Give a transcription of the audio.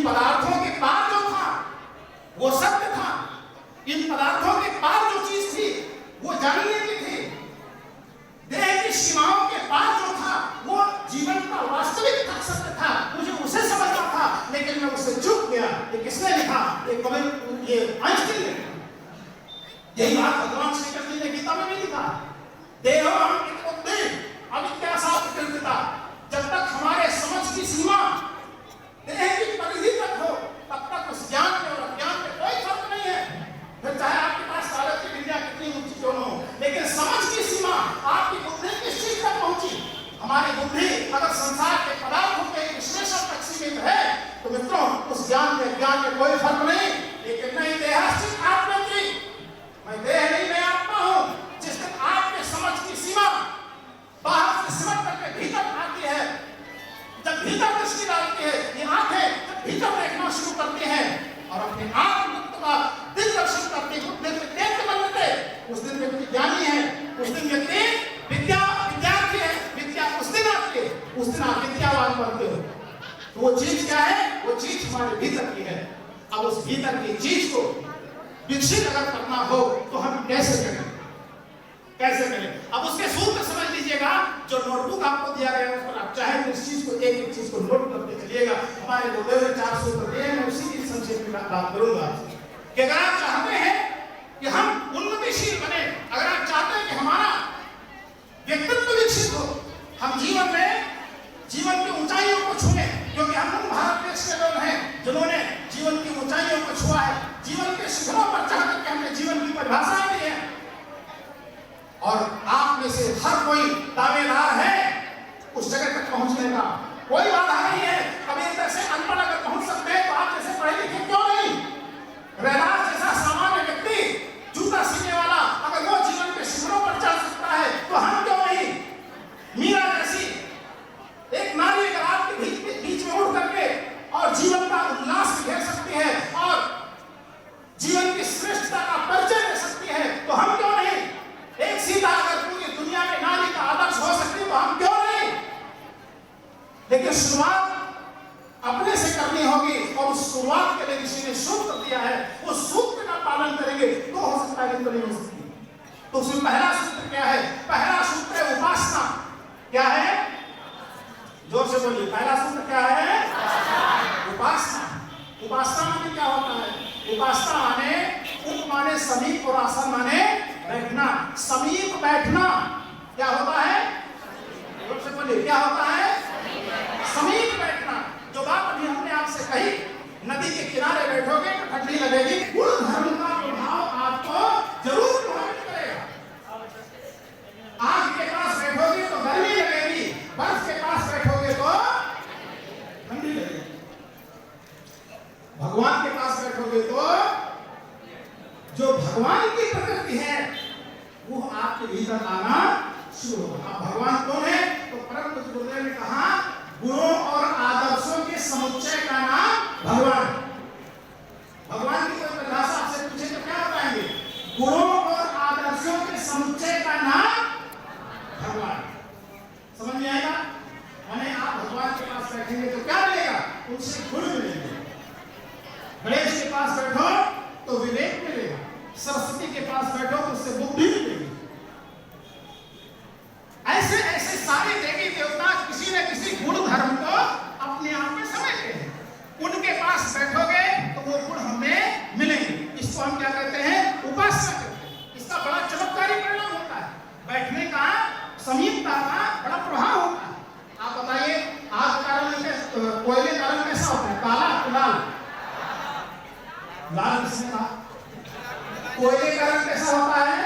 पदार्थों के पार जो था वो सत्य था, इन पदार्थों के पार जो चीज थी वो जानने की थी। देह की सीमाओं के पार जो था वो जीवन का वास्तविक सत्य था, मुझे उसे समझना था, लेकिन मैं उससे चूक गया। ये किसने लिखा? ये आइंस्टीन ने लिखा। यही बात भगवान श्री कृष्ण ने गीता में भी लिखा, देहो अविद्या जब तक हमारे समझ की सीमा देह की परिधि तक हो तब तक उस ज्ञान में और अज्ञान में कोई फर्क नहीं है। फिर चाहे आपके पास कागज की विद्या कितनी ऊंची क्यों न हो, लेकिन समझ की सीमा आपकी बुद्धि किस चीज तक पहुंची? हमारी बुद्धि अगर संसार के पदार्थों के विश्लेषण तक सीमित है तो मित्रों उस ज्ञान में ज्ञान में कोई फर्क नहीं। लेकिन नहीं देहास्थित आत्मा की, मैं देह नहीं मैं आत्मा हूं। जिस दिन आपके समझ की सीमा बाहर से सिमट करके भीतर आती है, जब भीतर दृष्टि डालती है, ये आंखें जब भीतर देखना शुरू करती हैं और अपने आत्मतत्व का दिल दर्शन करती है, देखते बनते उस दिन व्यक्ति ज्ञानी है, उस दिन व्यक्ति विद्यार्थी है। विद्या उस दिन आती है, उस दिन आप विद्यावान बनते हो। तो वो चीज क्या है? वो चीज हमारे भीतर की है। अब उस भीतर की चीज को विकसित अगर करना हो तो हम कैसे करें? अब उसके सूत्र समझ लीजिएगा। जो नोटबुक आपको दिया गया है उस पर आप चाहे तो इस चीज को एक चीज को नोट करते चलिएगा। हमारे गुरुदेव ने 4 सूत्र दिए हैं, मैं उसी की संक्षेप में बात करूंगा कि अगर आप चाहते हैं कि हम उन्नतिशील बने, अगर आप चाहते हैं कि हमारा व्यक्तित्व विकसित हो, हम जीवन की ऊंचाइयों को छुए, क्योंकि हम उन भारत देश के लोग हैं जिन्होंने जीवन की ऊंचाइयों को छुआ है, जीवन के शिखरों पर चढ़ करके हमने जीवन की परिभाषाएं दी है। और आप में से हर कोई दावेदार है उस जगह तक पहुंचने का, कोई बाधा नहीं है। कबीर जैसे अनपढ़ अगर पहुंच सकते हैं तो आप जैसे पढ़े लिखे क्यों नहीं? रैदास जैसा सामान्य व्यक्ति, जूता सीने वाला, अगर वो जीवन के शिखरों पर चढ़ सकता है तो हम क्यों नहीं? मीरा जैसी एक नारी अगर आपके बीच में उठ करके और जीवन का उल्लास घेर सकती है और जीवन की श्रेष्ठता का परिचय दे सकती है तो हम क्यों नहीं? एक सीता अगर पूरी दुनिया में नारी का आदर्श हो सकती है तो हम क्यों नहीं? लेकिन शुरुआत अपने से करनी होगी और उस शुरुआत के लिए किसी ने सूत्र दिया है, उस सूत्र का पालन करेंगे तो हो सकता है, तो नहीं हो सकती। तो उसमें पहला सूत्र क्या है? पहला सूत्र है उपासना। क्या है? जोर से बोलिए, पहला सूत्र क्या है? उपासना। उपासना माने क्या होता है? उपासना माने उप माने समीप और आसन माने बैठना। समीप बैठना क्या होता है? जोर से बोलिए, क्या होता है? समीप बैठना। जो बात अभी हमने आपसे कही, नदी के किनारे बैठोगे तो ठंडी लगेगी, गुण धर्म का प्रभाव आपको जरूर प्रभावित करेगा। आग के पास बैठोगे तो गर्मी लगेगी, बर्फ के पास बैठोगे तो ठंडी लगेगी, भगवान के पास बैठोगे तो जो भगवान की प्रकृति है वो आपके भीतर आना शुरू होगा। अब भगवान कौन है? तो परम पूज्य गुरुदेव ने कहा गुणों और आदर्शों के समुच्चय का नाम भगवान। भगवान की कोई परिभाषा आपसे पूछे तो क्या बताएंगे? गुणों और आदर्शों के समुच्चय का नाम भगवान। समझ में आएगा? माने आप भगवान के पास बैठेंगे तो क्या मिलेगा? उनसे गुण मिलेंगे। गणेश के पास बैठो तो विवेक मिलेगा, सरस्वती के पास बैठो तो उससे बुद्धि मिलेगी। ऐसे ऐसे सारे देवी देवता किसी न किसी गुण धर्म को अपने आप में समझते हैं। उनके पास बैठोगे तो वो गुण हमें मिलेंगे। इसको हम क्या कहते हैं? उपासना कहते हैं। इसका बड़ा चमत्कारी परिणाम होता है। बैठने का, समीपता का बड़ा प्रभाव होता है। आप बताइए, आग का रंग कोयले का रंग कैसा होता है? काला लाल? लाल किसने कहा? कोयले का रंग कैसा होता है?